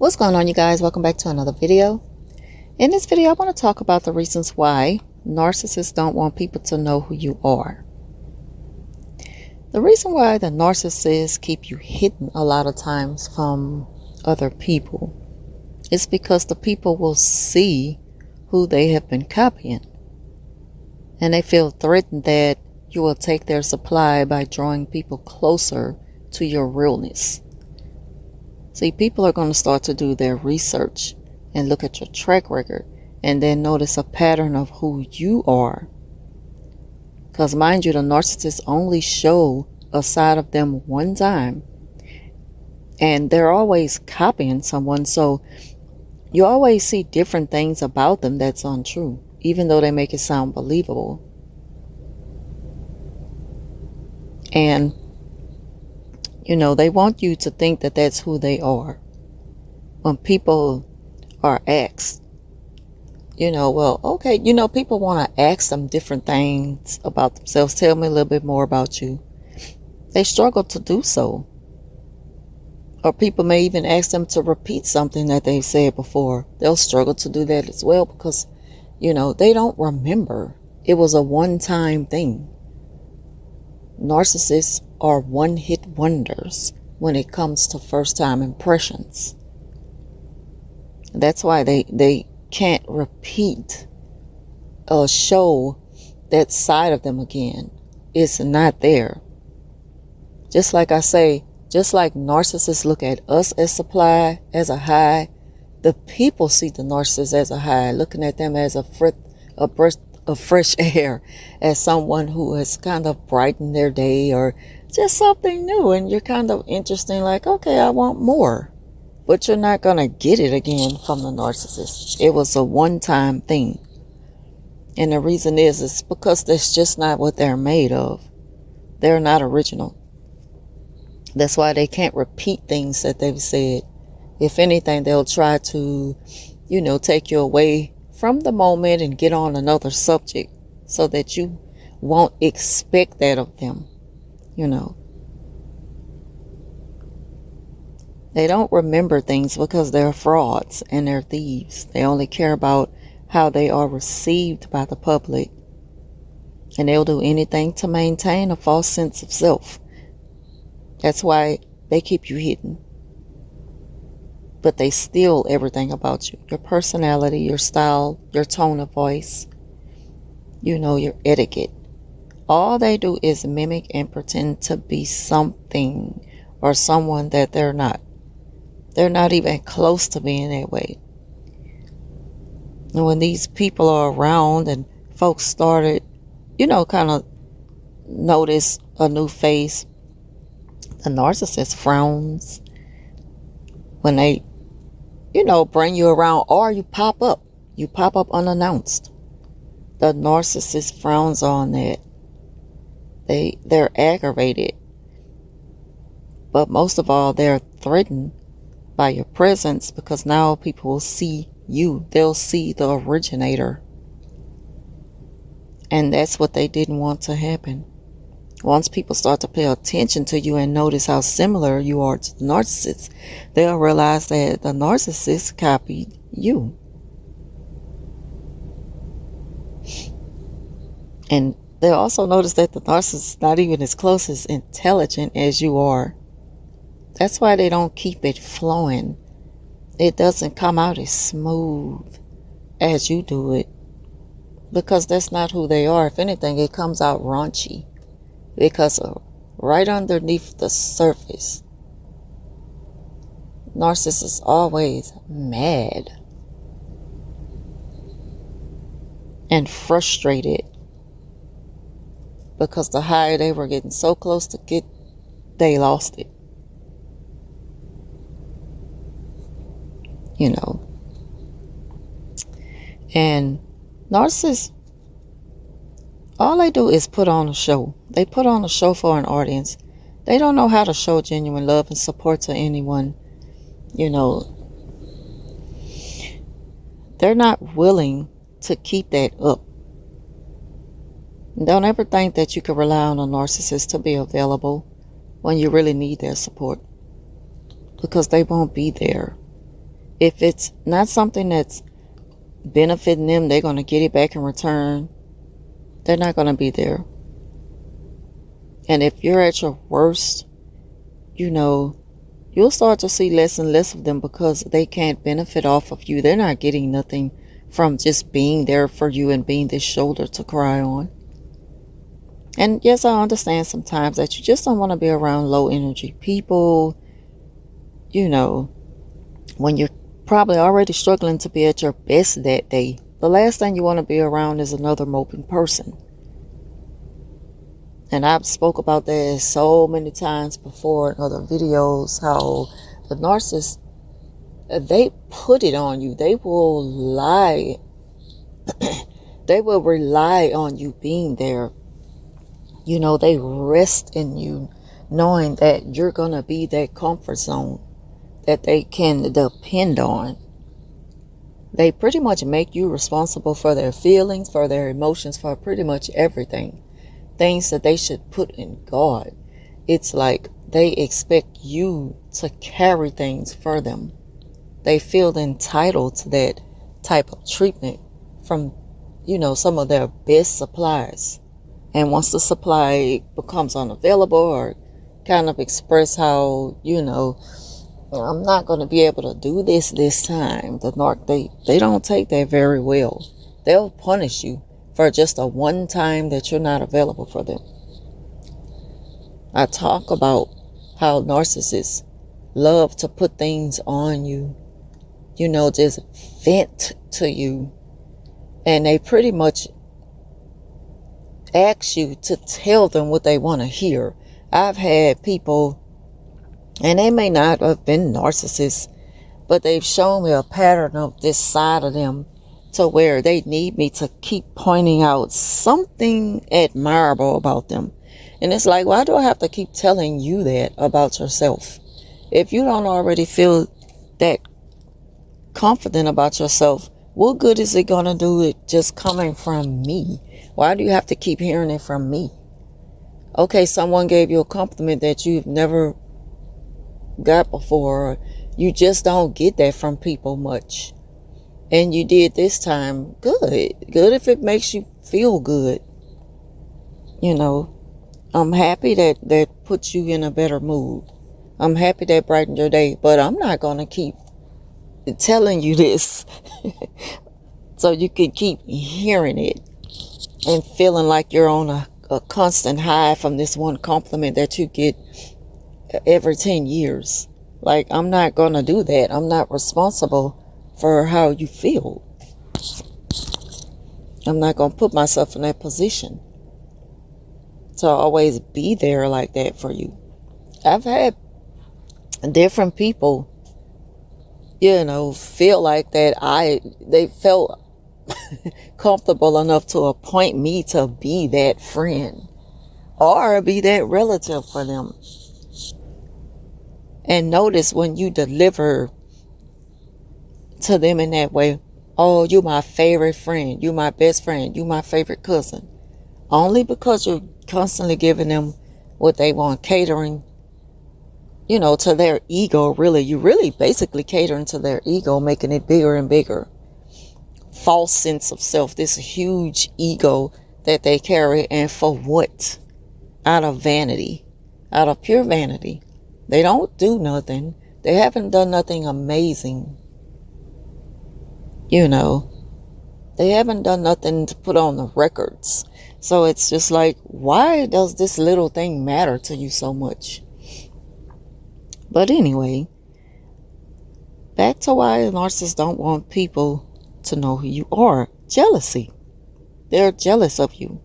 What's going on, you guys? Welcome back to another video. In this video, I want to talk about the reasons why narcissists don't want people to know who you are. The reason why the narcissists keep you hidden a lot of times from other people is because the people will see who they have been copying, and they feel threatened that you will take their supply by drawing people closer to your realness. See, people are going to start to do their research and look at your track record and then notice a pattern of who you are. Because mind you, the narcissists only show a side of them one time, and they're always copying someone, so you always see different things about them that's untrue, even though they make it sound believable. And they want you to think that that's who they are. When people are asked, people want to ask them different things about themselves. Tell me a little bit more about you. They struggle to do so. Or people may even ask them to repeat something that they've said before. They'll struggle to do that as well because, they don't remember. It was a one-time thing. Narcissists are one-hit wonders when it comes to first-time impressions. That's why they can't repeat or show that side of them again. It's not there. Just like I say, just like narcissists look at us as supply, as a high, the people see the narcissist as a high, looking at them as a breath of fresh air, as someone who has kind of brightened their day or just something new, and you're kind of interesting, like, okay, I want more. But you're not going to get it again from the narcissist. It was a one-time thing. And the reason is because that's just not what they're made of. They're not original. That's why they can't repeat things that they've said. If anything, they'll try to, take you away from the moment and get on another subject so that you won't expect that of them. They don't remember things because they're frauds and they're thieves. They only care about how they are received by the public. And they'll do anything to maintain a false sense of self. That's why they keep you hidden. But they steal everything about you. Your personality, your style, your tone of voice, your etiquette. All they do is mimic and pretend to be something or someone that they're not. They're not even close to being that way. And when these people are around and folks started, kind of notice a new face, the narcissist frowns when they, bring you around, or you pop up. You pop up unannounced. The narcissist frowns on that. They're aggravated. But most of all, they're threatened by your presence because now people will see you. They'll see the originator. And that's what they didn't want to happen. Once people start to pay attention to you and notice how similar you are to the narcissist, they'll realize that the narcissist copied you. And they'll also notice that the narcissist is not even as close as intelligent as you are. That's why they don't keep it flowing. It doesn't come out as smooth as you do it. Because that's not who they are. If anything, it comes out raunchy. Because right underneath the surface, narcissists is always mad and frustrated because the high they were getting so close to get, they lost it. And narcissists, all they do is put on a show. They put on a show for an audience. They don't know how to show genuine love and support to anyone. They're not willing to keep that up. Don't ever think that you can rely on a narcissist to be available when you really need their support, because they won't be there. If it's not something that's benefiting them, they're going to get it back in return. They're not going to be there. And if you're at your worst, you'll start to see less and less of them because they can't benefit off of you. They're not getting nothing from just being there for you and being this shoulder to cry on. And yes, I understand sometimes that you just don't want to be around low energy people. When you're probably already struggling to be at your best that day, the last thing you want to be around is another moping person. And I've spoke about that so many times before in other videos, how the narcissists, they put it on you. They will lie. They will rely on you being there. They rest in you knowing that you're going to be that comfort zone that they can depend on. They pretty much make you responsible for their feelings, for their emotions, for pretty much everything. Things that they should put in God. It's like they expect you to carry things for them. They feel entitled to that type of treatment from, some of their best supplies. And once the supply becomes unavailable or kind of express how, I'm not going to be able to do this time. The narc, they don't take that very well. They'll punish you for just a one time that you're not available for them. I talk about how narcissists love to put things on you, just vent to you. And they pretty much ask you to tell them what they want to hear. I've had people, and they may not have been narcissists, but they've shown me a pattern of this side of them to where they need me to keep pointing out something admirable about them. And it's like, why do I have to keep telling you that about yourself? If you don't already feel that confident about yourself, what good is it going to do it just coming from me? Why do you have to keep hearing it from me? Okay, someone gave you a compliment that you've never got before. You just don't get that from people much. And you did this time. Good. Good if it makes you feel good. I'm happy that puts you in a better mood. I'm happy that brightened your day. But I'm not going to keep telling you this so you can keep hearing it and feeling like you're on a constant high from this one compliment that you get every 10 years. Like, I'm not going to do that. I'm not responsible for how you feel. I'm not going to put myself in that position to always be there like that for you. I've had different people, feel like that they felt comfortable enough to appoint me to be that friend or be that relative for them. And notice when you deliver to them in that way, oh, you my favorite friend, you my best friend, you my favorite cousin. Only because you're constantly giving them what they want, catering, to their ego, really. You really basically catering to their ego, making it bigger and bigger. False sense of self, this huge ego that they carry, and for what? Out of vanity, out of pure vanity. They don't do nothing. They haven't done nothing amazing. They haven't done nothing to put on the records. So it's just like, why does this little thing matter to you so much? But anyway, back to why narcissists don't want people to know who you are. Jealousy. They're jealous of you.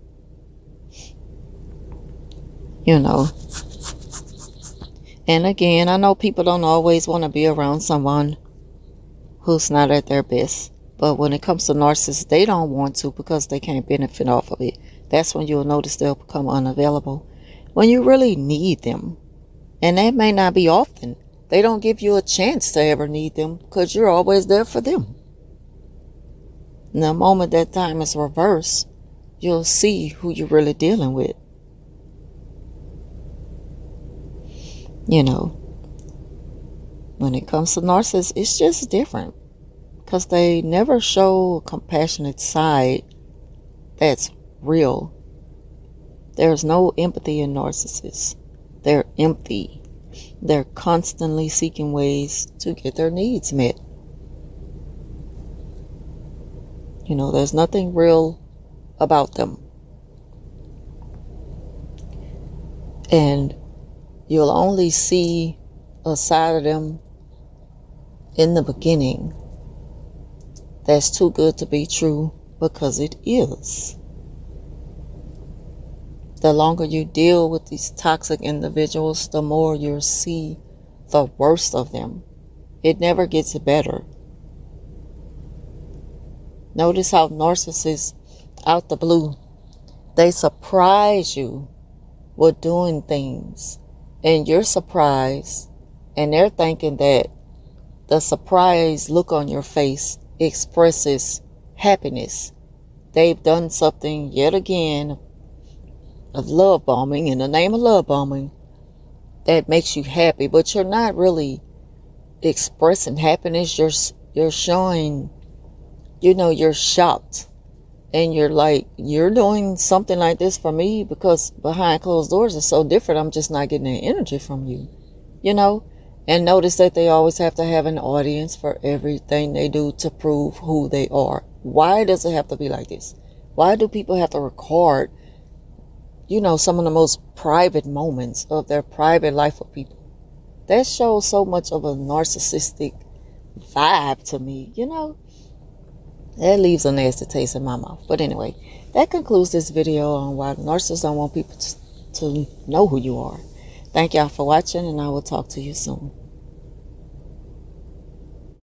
And again, I know people don't always want to be around someone who's not at their best. But when it comes to narcissists, they don't want to because they can't benefit off of it. That's when you'll notice they'll become unavailable when you really need them. And that may not be often. They don't give you a chance to ever need them because you're always there for them. And the moment that time is reversed, you'll see who you're really dealing with. When it comes to narcissists, it's just different because they never show a compassionate side that's real. There's no empathy in narcissists. They're empty. They're constantly seeking ways to get their needs met. You know, there's nothing real about them. And you'll only see a side of them in the beginning that's too good to be true, because it is. The longer you deal with these toxic individuals, the more you'll see the worst of them. It never gets better. Notice how narcissists, out the blue, they surprise you with doing things, and you're surprised, and they're thinking that the surprise look on your face expresses happiness. They've done something yet again of love bombing, in the name of love bombing, that makes you happy, but you're not really expressing happiness. You're showing, you're shocked, and you're like, you're doing something like this for me because behind closed doors is so different. I'm just not getting the energy from you, and notice that they always have to have an audience for everything they do to prove who they are. Why does it have to be like this? Why do people have to record some of the most private moments of their private life with people? That shows so much of a narcissistic vibe to me, That leaves a nasty taste in my mouth. But anyway, that concludes this video on why narcissists don't want people to know who you are. Thank y'all for watching, and I will talk to you soon.